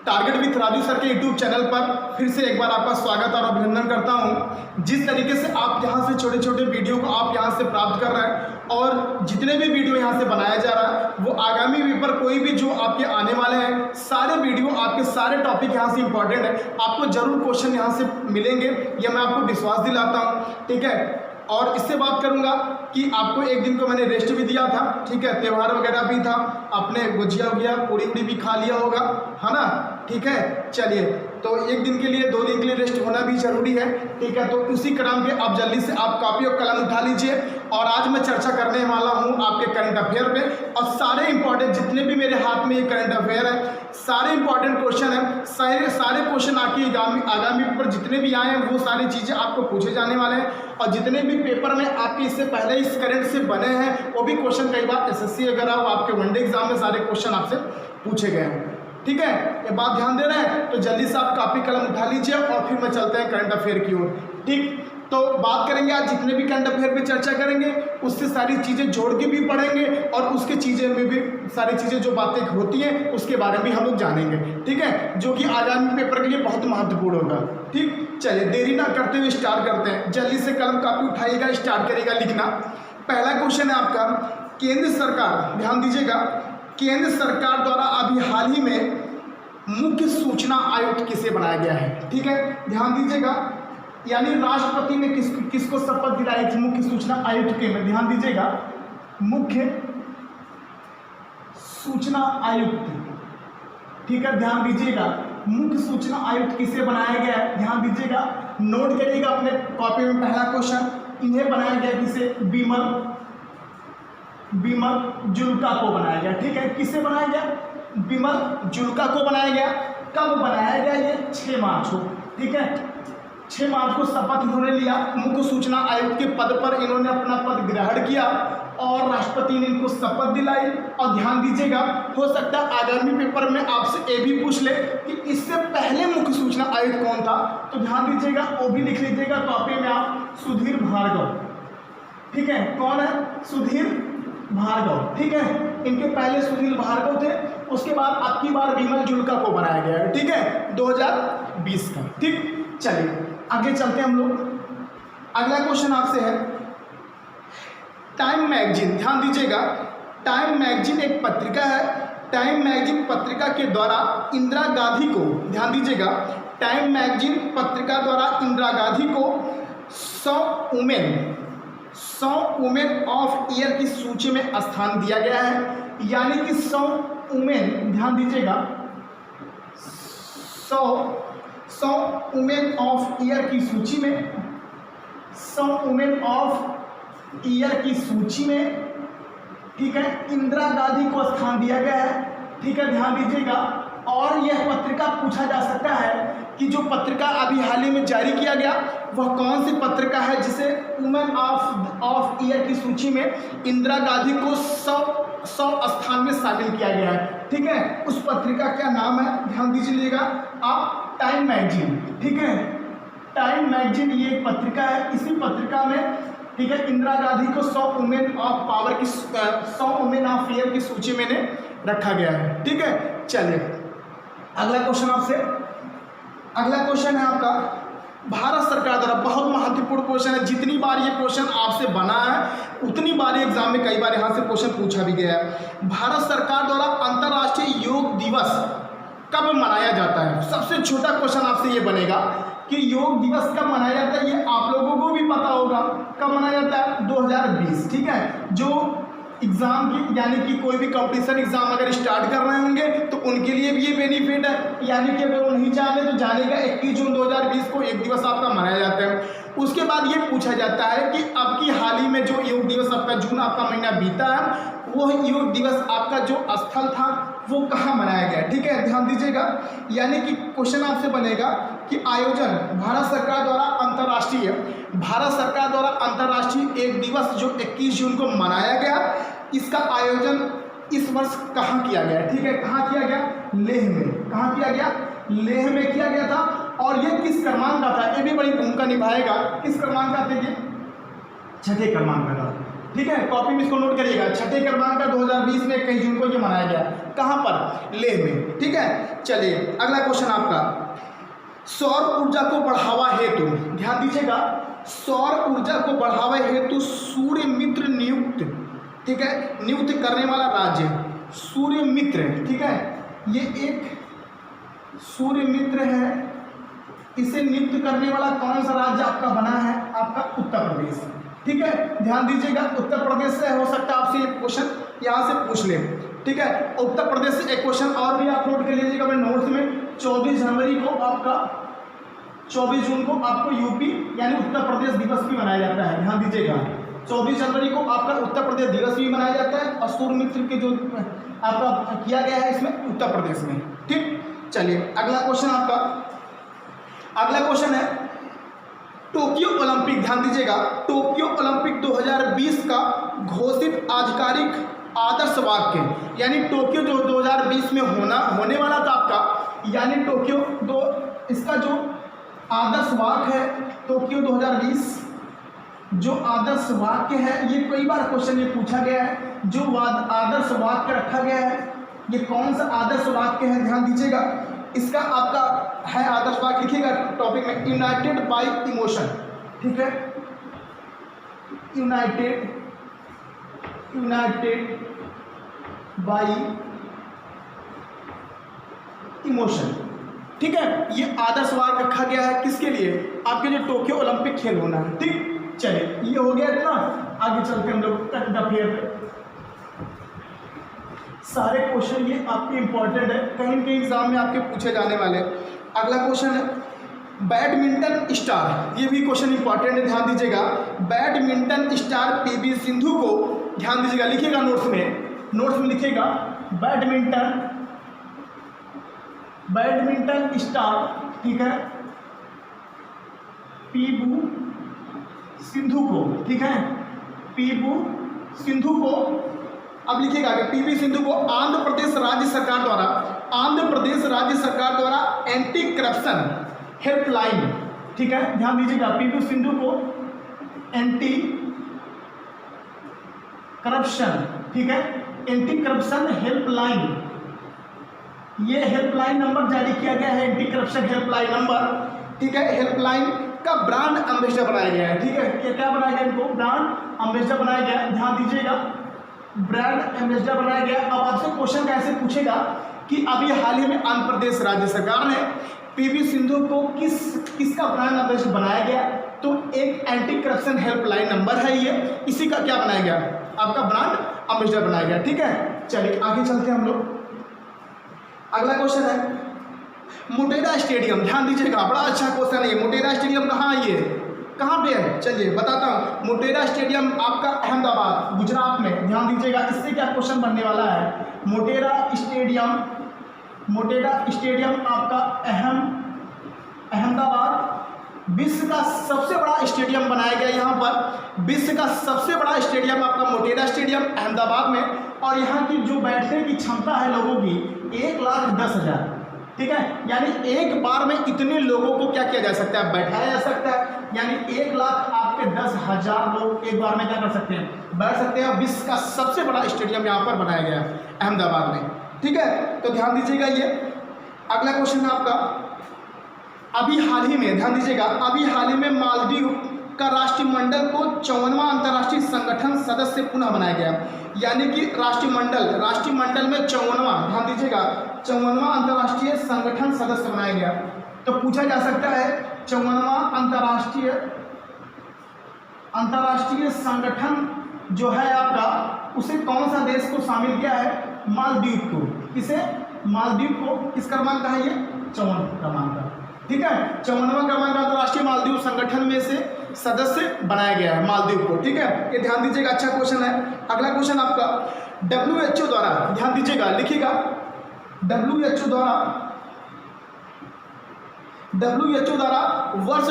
Target with Raju sir के YouTube channel पर फिर से एक बार आपका स्वागत और अभिनंदन करता हूं। जिस तरीके से आप यहां से छोटे छोटे वीडियो को आप यहां से प्राप्त कर रहे हैं और जितने भी वीडियो यहां से बनाया जा रहा है वो आगामी पेपर कोई भी जो आपके आने वाले हैं सारे वीडियो आपके सारे टॉपिक यहां से इंपॉर्टेंट है। आपको जरूर क्वेश्चन यहां से मिलेंगे, यह मैं आपको विश्वास दिलाता हूँ। ठीक है, और इससे बात करूंगा कि आपको एक दिन को मैंने रेस्ट भी दिया था। ठीक है, त्यौहार वगैरह भी था, आपने गुजिया वुजिया पूड़ी उड़ी भी खा लिया होगा, है ना। ठीक है, चलिए, तो एक दिन के लिए 2 दिन के लिए रेस्ट होना भी जरूरी है। ठीक है, तो उसी क्रम के अब जल्दी से आप कॉपी और कलम उठा लीजिए और आज मैं चर्चा करने वाला हूं आपके करंट अफेयर पे। और सारे इंपॉर्टेंट जितने भी मेरे हाथ में ये करंट अफेयर है सारे इंपॉर्टेंट क्वेश्चन हैं, सारे क्वेश्चन आपके आगामी पेपर जितने भी आए हैं वो सारी चीज़ें आपको पूछे जाने वाले हैं। और जितने भी पेपर में आपके इससे पहले इस करंट से बने हैं वो भी क्वेश्चन कई बार एसएससी वगैरह वो आपके वनडे एग्जाम में सारे क्वेश्चन आपसे पूछे गए हैं। ठीक है, ये बात ध्यान दे रहे हैं, तो जल्दी से आप कॉपी कलम उठा लीजिए और फिर मैं चलते हैं करंट अफेयर की ओर। ठीक, तो बात करेंगे आज जितने भी करंट अफेयर पे चर्चा करेंगे उससे सारी चीज़ें जोड़ के भी पढ़ेंगे और उसके चीज़ें में भी सारी चीज़ें जो बातें होती हैं उसके बारे में हम लोग जानेंगे। ठीक है, जो कि आगामी पेपर के लिए बहुत महत्वपूर्ण होगा। ठीक, चलिए देरी ना करते हुए स्टार्ट करते हैं। जल्दी से कलम कापी उठाइएगा, स्टार्ट करिएगा लिखना। पहला क्वेश्चन है आपका, केंद्र सरकार, ध्यान दीजिएगा, केंद्र सरकार द्वारा अभी हाल ही में मुख्य सूचना आयुक्त किसे बनाया गया है। ठीक है, ध्यान दीजिएगा, यानी राष्ट्रपति ने किसको शपथ दिलाई थी मुख्य सूचना आयुक्त के में। ध्यान दीजिएगा, मुख्य सूचना आयुक्त। ठीक है, ध्यान दीजिएगा, मुख्य सूचना आयुक्त किसे बनाया गया है, ध्यान दीजिएगा, नोट करिएगा अपने कॉपी में। पहला क्वेश्चन, इन्हें बनाया गया किसे, बिमल जुल्का को बनाया गया। ठीक है, किसे बनाया गया, बिमल जुल्का को बनाया गया। कब बनाया गया, ये 6 मार्च को। ठीक है, 6 मार्च को शपथ इन्होंने लिया, मुख्य सूचना आयुक्त के पद पर इन्होंने अपना पद ग्रहण किया और राष्ट्रपति ने इनको शपथ दिलाई। और ध्यान दीजिएगा, हो सकता है आगामी पेपर में आपसे ये भी पूछ ले कि इससे पहले मुख्य सूचना आयुक्त कौन था, तो ध्यान दीजिएगा वो भी लिख लीजिएगा कॉपी में आप, सुधीर भार्गव। ठीक है, कौन है, सुधीर भार्गव। ठीक है, इनके पहले सुधीर भार्गव थे, उसके बाद अब की बार बिमल जुल्का को बनाया गया है। ठीक है, 2020 का। ठीक, चलिए आगे चलते हैं हम लोग। अगला क्वेश्चन आपसे है, टाइम मैगजीन, ध्यान दीजिएगा, टाइम मैगजीन एक पत्रिका है। टाइम मैगजीन पत्रिका के द्वारा इंदिरा गांधी को, ध्यान दीजिएगा, टाइम मैगजीन पत्रिका द्वारा इंदिरा गांधी को 100 वुमेन ऑफ ईयर की सूची में स्थान दिया गया है। यानी कि 100 वुमेन, ध्यान दीजिएगा, 100 वुमेन ऑफ ईयर की सूची में, 100 वुमेन ऑफ ईयर की सूची में, ठीक है, इंदिरा गांधी को स्थान दिया गया है। ठीक है, ध्यान दीजिएगा, और यह पत्रिका पूछा जा सकता है कि जो पत्रिका अभी हाल ही में जारी किया गया वह कौन सी पत्रिका है जिसे वुमेन ऑफ ईयर की सूची में इंदिरा गांधी को 100 स्थान में शामिल किया गया है। ठीक है, उस पत्रिका का नाम है, ध्यान दीजिएगा आप, टाइम मैगजीन। ठीक है, टाइम मैगजीन ये एक पत्रिका है, इसी पत्रिका में, ठीक है, इंदिरा गांधी को 100 वुमेन ऑफ पावर की 100 वुमेन ऑफ ईयर की सूची में रखा गया है। ठीक है, चलिए अगला क्वेश्चन आपसे, अगला क्वेश्चन है आपका, भारत सरकार द्वारा, बहुत महत्वपूर्ण क्वेश्चन है, जितनी बार ये क्वेश्चन आपसे बना है उतनी बार एग्जाम में कई बार यहाँ से क्वेश्चन पूछा भी गया है। भारत सरकार द्वारा अंतर्राष्ट्रीय योग दिवस कब मनाया जाता है। सबसे छोटा क्वेश्चन आपसे ये बनेगा कि योग दिवस कब मनाया जाता है, ये आप लोगों को भी पता होगा कब मनाया जाता है, 2020। ठीक है, जो एग्जाम की, यानी कि कोई भी कंपटीशन एग्जाम अगर स्टार्ट कर रहे होंगे तो उनके लिए भी ये बेनिफिट है, यानी कि अगर वो नहीं जाने तो जानेगा 21 जून 2020 को एक दिवस आपका मनाया जाता है। उसके बाद ये पूछा जाता है कि अब की हाल ही में जो योग दिवस आपका जून आपका महीना बीता है वो योग दिवस आपका जो स्थल था वो कहाँ मनाया गया। ठीक है, ध्यान दीजिएगा, यानी कि क्वेश्चन आपसे बनेगा कि आयोजन भारत सरकार द्वारा अंतर्राष्ट्रीय एक दिवस जो 21 जून को मनाया गया, इसका आयोजन इस वर्ष कहाँ किया गया। ठीक है, कहाँ किया गया, लेह में। कहाँ किया गया, लेह में किया गया था। और ये किस क्रमांक का था, ये भी बड़ी भूमिका निभाएगा। किस क्रमांक का था ये, 6ठे क्रमांक का था। ठीक है, कॉपी में इसको नोट करिएगा। 6 क्रमांक का 2020 में 21 जून को ये मनाया गया। कहाँ पर? लेह में। ठीक है, चलिए अगला क्वेश्चन आपका, सौर ऊर्जा को बढ़ावा हेतु, ध्यान दीजिएगा, सौर ऊर्जा को बढ़ावा हेतु सूर्य मित्र नियुक्त, ठीक है, नियुक्त करने वाला राज्य सूर्य मित्र, ठीक है, ये एक सूर्य मित्र है, इसे नियुक्त करने वाला कौन सा राज्य आपका बना है? आपका उत्तर प्रदेश। ठीक है, ध्यान दीजिएगा, उत्तर प्रदेश से हो सकता है आपसे एक क्वेश्चन यहाँ से पूछ ले। ठीक है, उत्तर प्रदेश से एक क्वेश्चन और भी आप नोट कर लीजिएगा अपने नोट्स में। 24 जनवरी को आपका, 24 जून को आपको यूपी यानी उत्तर प्रदेश दिवस भी मनाया जाता है। ध्यान दीजिएगा, 24 जनवरी को आपका उत्तर प्रदेश दिवस भी मनाया जाता है और सूर्य मित्र के जो आपका किया गया है इसमें उत्तर प्रदेश में। ठीक, चलिए अगला क्वेश्चन आपका, अगला क्वेश्चन है टोक्यो ओलंपिक, ध्यान दीजिएगा, टोक्यो ओलंपिक 2020 का घोषित आधिकारिक आदर्श वाक्य, यानी टोक्यो जो 2020 में होने वाला था आपका, यानी टोक्यो दो, इसका जो आदर्श वाक्य है टोक्यो 2020 जो आदर्श वाक्य है, ये कई बार क्वेश्चन ये पूछा गया है, जो आदर्श वाक्य रखा गया है ये कौन सा आदर्श वाक्य है? ध्यान दीजिएगा, इसका आपका है आदर्श वाक्य, लिखिएगा टॉपिक में, यूनाइटेड बाय इमोशन। ठीक है, यूनाइटेड बाय इमोशन। ठीक है, ये आदर्श वाक्य रखा गया है किसके लिए? आपके जो टोक्यो ओलंपिक खेल होना है। ठीक, चलिए ये हो गया इतना, आगे चलते हम लोग करंट अफेयर पे। सारे क्वेश्चन ये आपके इंपॉर्टेंट है, कहीं न कहीं एग्जाम में आपके पूछे जाने वाले। अगला क्वेश्चन है बैडमिंटन स्टार, ये भी क्वेश्चन इंपॉर्टेंट है, ध्यान दीजिएगा। बैडमिंटन स्टार पीवी सिंधु को, ध्यान दीजिएगा, लिखिएगा नोट्स में लिखिएगा बैडमिंटन स्टार, ठीक है, पीवी सिंधु को, ठीक है, पीवी सिंधु को, अब लिखिएगा कि पीवी सिंधु को आंध्र प्रदेश राज्य सरकार द्वारा एंटी करप्शन हेल्पलाइन, ठीक है, ध्यान दीजिएगा, पीवी सिंधु को एंटी करप्शन, ठीक है, एंटी करप्शन हेल्पलाइन, ये हेल्पलाइन नंबर जारी किया गया है, एंटी करप्शन हेल्पलाइन नंबर। ठीक है, हेल्पलाइन का ब्रांड एम्बेसडर बनाया गया है। ठीक है, क्या बनाया गया? इनको ब्रांड एम्बेसडर बनाया गया है, ध्यान दीजिएगा, ब्रांड एम्बेसडर बनाया गया। अब आपसे क्वेश्चन कैसे पूछेगा कि अभी हाल ही में आंध्र प्रदेश राज्य सरकार ने पीवी सिंधु को किसका ब्रांड एम्बेसडर बनाया गया? तो एक एंटी करप्शन हेल्पलाइन नंबर है ये, इसी का क्या बनाया गया? आपका ब्रांड एम्बेसडर बनाया गया। ठीक है, चलिए आगे चलते हैं हम लोग। अगला क्वेश्चन है मोटेरा स्टेडियम, ध्यान दीजिएगा, बड़ा अच्छा क्वेश्चन है ये। मोटेरा स्टेडियम कहाँ है? ये कहाँ पे है? चलिए बताता हूँ। मोटेरा स्टेडियम आपका अहमदाबाद, गुजरात में। ध्यान दीजिएगा, इससे क्या क्वेश्चन बनने वाला है। मोटेरा स्टेडियम आपका अहमदाबाद, विश्व का सबसे बड़ा स्टेडियम बनाया गया यहाँ पर। विश्व का सबसे बड़ा स्टेडियम आपका मोटेरा स्टेडियम अहमदाबाद में, और यहाँ की जो बैठने की क्षमता है लोगों की 1,10,000। ठीक है, यानी एक बार में इतने लोगों को क्या किया जा सकता है? बैठाया जा सकता है, यानी 1 लाख आपके 10,000 लोग एक बार में क्या कर सकते हैं? बैठ सकते हैं। विश्व का सबसे बड़ा स्टेडियम यहाँ पर बनाया गया है अहमदाबाद में। ठीक है, तो ध्यान दीजिएगा ये। अगला क्वेश्चन है आपका, अभी हाल ही में, ध्यान दीजिएगा, अभी हाल ही में मालदीव का राष्ट्रमंडल को 54वां अंतर्राष्ट्रीय संगठन सदस्य पुनः बनाया गया, यानी कि राष्ट्रमंडल में 54वां, ध्यान दीजिएगा, 54वां अंतर्राष्ट्रीय संगठन सदस्य बनाया गया। तो पूछा जा सकता है 54वां अंतर्राष्ट्रीय संगठन जो है आपका, उसे कौन सा देश को शामिल किया है? मालदीव को। किसे? मालदीव को। किस क्रमांक का है ये? 54 क्रमांक का। ठीक है, 54वां क्रमांक अंतर्राष्ट्रीय मालदीव संगठन में से सदस्य बनाया गया है मालदीव को। ठीक है, ये ध्यान दीजिएगा, अच्छा क्वेश्चन है। अगला क्वेश्चन आपका WHO द्वारा, ध्यान दीजिएगा, लिखिएगा, WHO द्वारा वर्ष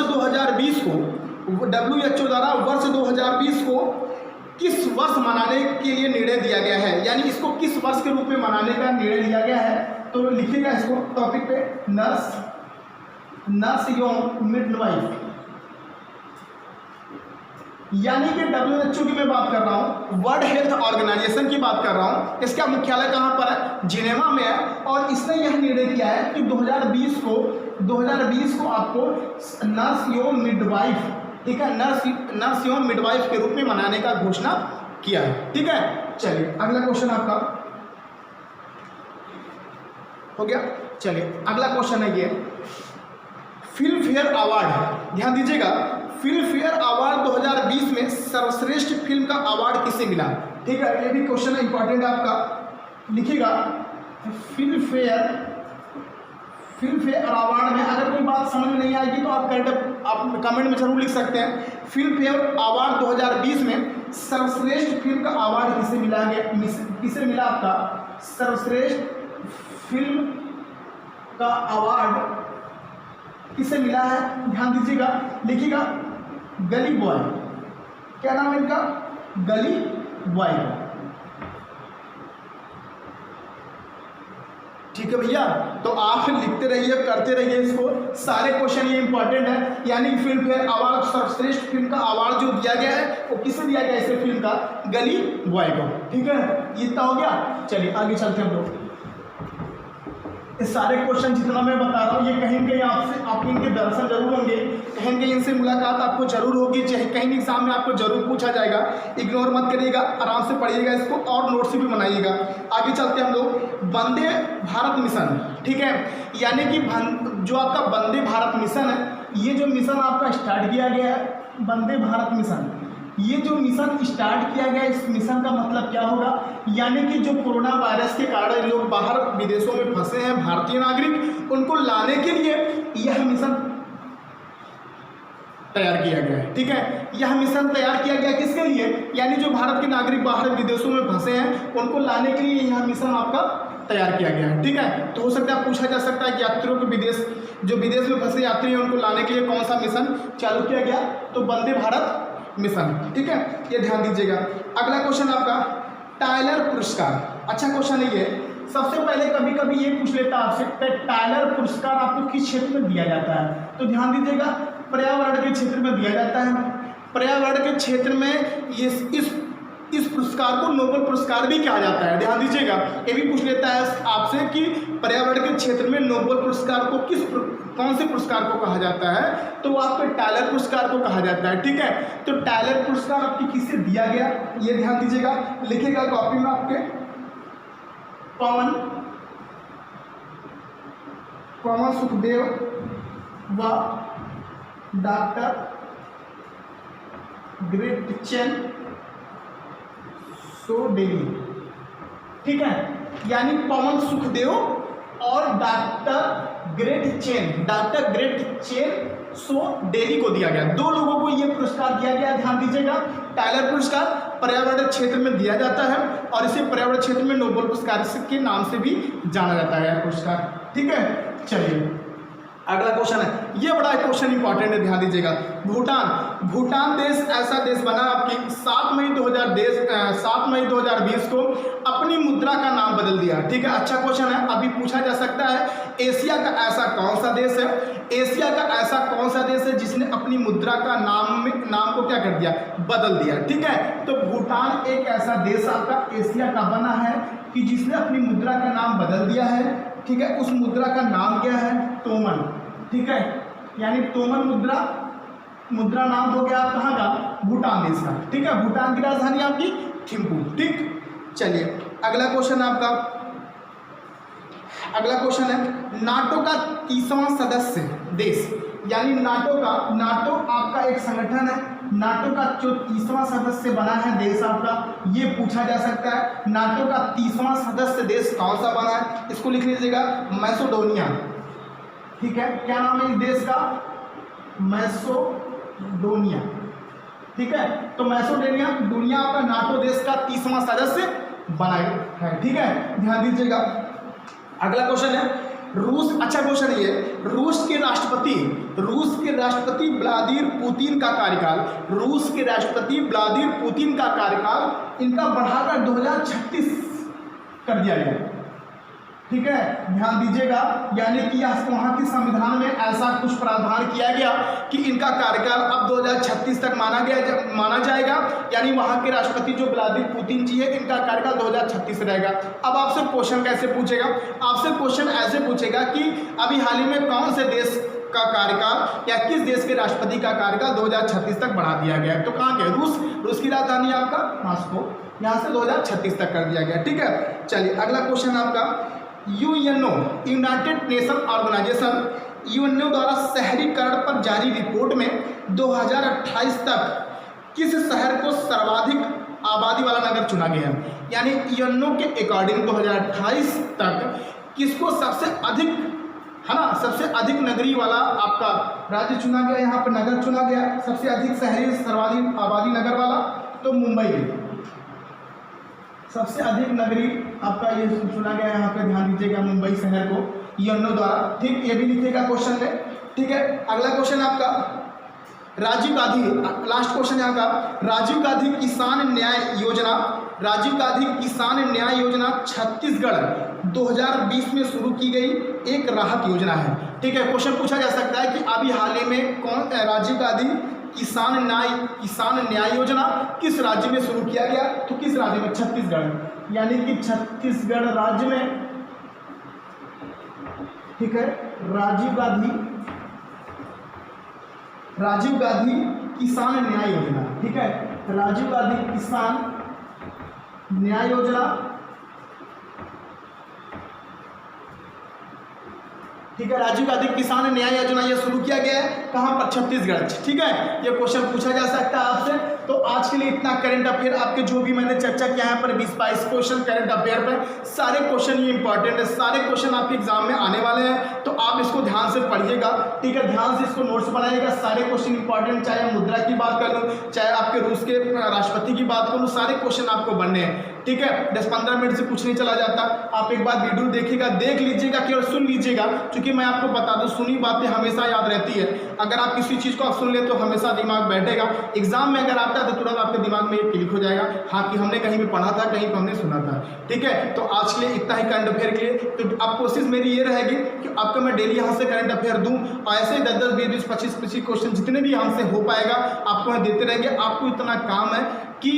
2020 को किस वर्ष मनाने के लिए निर्णय दिया गया है, यानी इसको किस वर्ष के रूप में मनाने का निर्णय लिया गया है? तो लिखिएगा इसको टॉपिक पे, नर्स योंग मिडवाइफ, यानी कि WHO की मैं बात कर रहा हूँ, वर्ल्ड हेल्थ ऑर्गेनाइजेशन की बात कर रहा हूँ। इसका मुख्यालय कहाँ पर है? जिनेवा में है। और इसने यह निर्णय किया है कि 2020 को आपको नर्स एवं मिडवाइफ, ठीक है, नर्स एवं मिडवाइफ के रूप में मनाने का घोषणा किया है। ठीक है, चलिए अगला क्वेश्चन आपका हो गया। चलिए अगला क्वेश्चन है ये फिल्म फेयर अवार्ड। ध्यान दीजिएगा, फिल्म फेयर अवार्ड 2020 में सर्वश्रेष्ठ फिल्म का अवार्ड किसे मिला? ठीक है, ये भी क्वेश्चन इंपॉर्टेंट है आपका, लिखिएगा। फिल्म फेयर अवार्ड में अगर कोई बात समझ में नहीं आएगी तो आप कमेंट में जरूर लिख सकते हैं। फिल्म फेयर अवार्ड 2020 में सर्वश्रेष्ठ फिल्म का अवार्ड किसे मिला गया? किसे मिला आपका सर्वश्रेष्ठ फिल्म का अवार्ड किसे मिला है? ध्यान दीजिएगा, लिखिएगा गली बॉय। क्या नाम है इनका? गली बॉय। ठीक है भैया, तो आप लिखते रहिए, करते रहिए इसको। सारे क्वेश्चन ये इंपॉर्टेंट है। यानी फिल्म फेयर अवार्ड सर्वश्रेष्ठ फिल्म का अवार्ड जो दिया गया है वो किसे दिया गया? इसे फिल्म का गली बॉय को। ठीक है, ये इतना हो गया। चलिए आगे चलते हैं हम लोग। ये सारे क्वेश्चन जितना मैं बता रहा हूँ ये कहीं कहीं आपके इनके दर्शन जरूर होंगे, कहीं कहीं इनसे मुलाकात आपको जरूर होगी, चाहे कहीं एग्जाम में आपको जरूर पूछा जाएगा। इग्नोर मत करिएगा, आराम से पढ़िएगा इसको और नोट्स भी बनाइएगा। आगे चलते हैं हम लोग। वंदे भारत मिशन, ठीक है, यानी कि जो आपका वंदे भारत मिशन है, ये जो मिशन आपका स्टार्ट किया गया है वंदे भारत मिशन, ये जो मिशन स्टार्ट किया गया, इस मिशन का मतलब क्या होगा? यानी कि जो कोरोना वायरस के कारण लोग बाहर विदेशों में फंसे हैं, भारतीय नागरिक, उनको लाने के लिए यह मिशन तैयार किया गया है। ठीक है, यह मिशन तैयार किया गया किसके लिए? यानी जो भारत के नागरिक बाहर विदेशों में फंसे हैं उनको लाने के लिए यह मिशन आपका तैयार किया गया है। ठीक है, तो हो सकता है पूछा जा सकता है कि यात्रियों को जो विदेश में फंसे यात्री हैं उनको लाने के लिए कौन सा मिशन चालू किया गया? तो वंदे भारत मिशन। ठीक है, ये ध्यान दीजिएगा। अगला क्वेश्चन आपका टायलर पुरस्कार। अच्छा क्वेश्चन है ये। सबसे पहले कभी कभी ये पूछ लेता है आपसे टायलर पुरस्कार आपको किस क्षेत्र में दिया जाता है? तो ध्यान दीजिएगा, पर्यावरण के क्षेत्र में दिया जाता है। पर्यावरण के क्षेत्र में ये इस पुरस्कार को नोबेल पुरस्कार भी कहा जाता है। ध्यान दीजिएगा, ये भी पूछ लेता है आपसे कि पर्यावरण के क्षेत्र में नोबेल पुरस्कार को कौन से पुरस्कार को कहा जाता है? तो आपको टायलर पुरस्कार को कहा जाता है। ठीक है, तो टायलर पुरस्कार आपकी किससे दिया गया ये ध्यान दीजिएगा, लिखिएगा कॉपी में आपके। पवन सुखदेव व डॉक्टर ग्रेटचेन सोडेली। ठीक है, यानी पवन सुखदेव और डॉक्टर ग्रेटचेन सोडेली को दिया गया। दो लोगों को यह पुरस्कार दिया गया। ध्यान दीजिएगा, टायलर पुरस्कार पर्यावरण क्षेत्र में दिया जाता है और इसे पर्यावरण क्षेत्र में नोबेल पुरस्कार के नाम से भी जाना जाता है पुरस्कार। ठीक है, चलिए अगला क्वेश्चन है, ये बड़ा क्वेश्चन इंपॉर्टेंट है, ध्यान दीजिएगा। भूटान देश ऐसा देश बना आपकी 7 मई 2020 को अपनी मुद्रा का नाम बदल दिया। ठीक है, अच्छा क्वेश्चन है। अभी पूछा जा सकता है एशिया का ऐसा कौन सा देश है? एशिया का ऐसा कौन सा देश है जिसने अपनी मुद्रा का नाम को क्या कर दिया? बदल दिया। ठीक है, तो भूटान एक ऐसा देश आपका एशिया का बना है कि जिसने अपनी मुद्रा का नाम बदल दिया है। ठीक है, उस मुद्रा का नाम क्या है? तोमन। ठीक है, यानी तोमन मुद्रा नाम हो गया कहाँ का? भूटान देश का। ठीक है, भूटान की राजधानी आपकी थिम्पू। ठीक, चलिए अगला क्वेश्चन आपका। अगला क्वेश्चन है नाटो का 30वां सदस्य देश, यानी नाटो आपका एक संगठन है। नाटो का जो 30वां सदस्य बना है देश आपका, ये पूछा जा सकता है नाटो का 30वां सदस्य देश कौन सा बना है? इसको लिख लीजिएगा मैसेडोनिया। ठीक है, क्या नाम है इस देश का? मैसेडोनिया। ठीक है, तो मैसेडोनिया आपका नाटो देश का 30वां सदस्य बना है। ठीक है, ध्यान दीजिएगा। अगला क्वेश्चन है रूस। अच्छा क्वेश्चन है ये। रूस के राष्ट्रपति व्लादिमीर पुतिन का कार्यकाल, इनका बढ़ाकर 2036 कर दिया गया। ठीक है, ध्यान दीजिएगा। यानी कि वहाँ के संविधान में ऐसा कुछ प्रावधान किया गया कि इनका कार्यकाल अब 2036 तक माना जाएगा। यानी वहाँ के राष्ट्रपति जो व्लादिमीर पुतिन जी है, इनका कार्यकाल 2036 रहेगा। अब आपसे क्वेश्चन कैसे पूछेगा? आपसे क्वेश्चन ऐसे पूछेगा कि अभी हाल ही में कौन से देश का कार्यकाल या किस देश के राष्ट्रपति का कार्यकाल 2036 तक बढ़ा दिया गया? तो कहाँ के? रूस की राजधानी आपका मॉस्को, यहाँ से 2036 तक कर दिया गया। ठीक है, चलिए अगला क्वेश्चन आपका, UNO United Nation Organisation UNO द्वारा शहरीकरण पर जारी रिपोर्ट में 2028 तक किस शहर को सर्वाधिक आबादी वाला नगर चुना गया? यानी यूएनओ के अकॉर्डिंग 2028 तक किसको सबसे अधिक, है ना, सबसे अधिक नगरी वाला आपका राज्य चुना गया, यहाँ पर नगर चुना गया सबसे अधिक शहरी सर्वाधिक आबादी नगर वाला? तो मुंबई सबसे अधिक नगरी आपका ये चुना गया, यहाँ पे ध्यान दीजिएगा, मुंबई शहर को यूएनओ द्वारा। ठीक, ये भी लिखिएगा क्वेश्चन में। ठीक है, अगला क्वेश्चन आपका, राजीव गांधी, लास्ट क्वेश्चन यहाँ का, राजीव गांधी किसान न्याय योजना, राजीव गांधी किसान न्याय योजना छत्तीसगढ़ 2020 में शुरू की गई एक राहत योजना है। ठीक है, क्वेश्चन पूछा जा सकता है कि अभी हाल ही में कौन राजीव गांधी किसान न्याय योजना किस राज्य में शुरू किया गया? तो किस राज्य में? छत्तीसगढ़। यानी कि छत्तीसगढ़ राज्य में, ठीक है, राजीव गांधी किसान न्याय योजना। ठीक है, राजीव गांधी किसान न्याय योजना। ठीक है, राजीव गांधी किसान न्याय योजना ये शुरू किया गया है कहाँ पर? छत्तीसगढ़। ठीक है, ये क्वेश्चन पूछा जा सकता है आपसे। तो आज के लिए इतना करंट अफेयर, आपके जो भी मैंने चर्चा किया है पर 20-22 क्वेश्चन करंट अफेयर पर, सारे क्वेश्चन ये इंपॉर्टेंट है, सारे क्वेश्चन आपके एग्जाम में आने वाले हैं। तो आप इसको ध्यान से पढ़िएगा। ठीक है, ध्यान से इसको नोट्स बनाइएगा, सारे क्वेश्चन इंपॉर्टेंट, चाहे मुद्रा की बात कर लूँ, चाहे आपके रूस के राष्ट्रपति की बात करूँ, सारे क्वेश्चन आपको बनने हैं। ठीक है, 10-15 मिनट से कुछ नहीं चला जाता। आप एक बार वीडियो देखिएगा, देख लीजिएगा, केवल सुन लीजिएगा, क्योंकि मैं आपको बता दूं सुनी बातें हमेशा याद रहती है। अगर आप किसी चीज़ को आप सुन ले तो हमेशा दिमाग बैठेगा, एग्जाम में अगर आता है तो तुरंत आपके दिमाग में क्लिक हो जाएगा, हाँ कि हमने कहीं भी पढ़ा था, कहीं पर हमने सुना था। ठीक है, तो आज के लिए इतना ही करंट अफेयर के लिए। तो अब कोशिश मेरी ये रहेगी कि आपको मैं डेली यहाँ से करंट अफेयर दूँ, और ऐसे 10-10, 20-20, 25-25 क्वेश्चन जितने भी हमसे हो पाएगा आपको मैं देते रहेंगे। आपको इतना काम है कि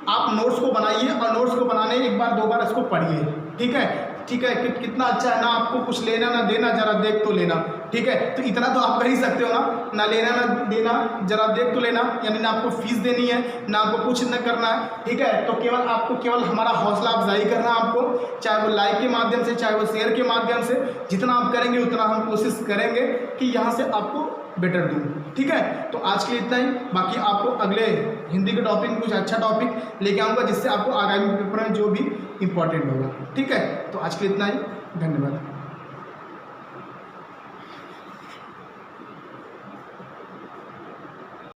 आप नोट्स को बनाइए, और नोट्स को बनाने एक बार 2 बार इसको पढ़िए। ठीक है, ठीक है, कितना अच्छा है ना, आपको कुछ लेना ना देना, जरा देख तो लेना। ठीक है, तो इतना तो आप कर ही सकते हो ना लेना ना देना, जरा देख तो लेना। यानी ना आपको फीस देनी है, ना आपको कुछ न करना है। ठीक है, तो केवल हमारा हौसला अफजाई करना है आपको, चाहे वो लाइक के माध्यम से, चाहे वो शेयर के माध्यम से। जितना आप करेंगे उतना हम कोशिश करेंगे कि यहाँ से आपको बेटर दूँ। ठीक है, तो आज के लिए इतना ही। बाकी आपको अगले हिंदी के टॉपिक में कुछ अच्छा टॉपिक लेके आऊँगा, जिससे आपको आगामी पेपर में जो भी इंपॉर्टेंट होगा। ठीक है, तो आज के लिए इतना ही, धन्यवाद।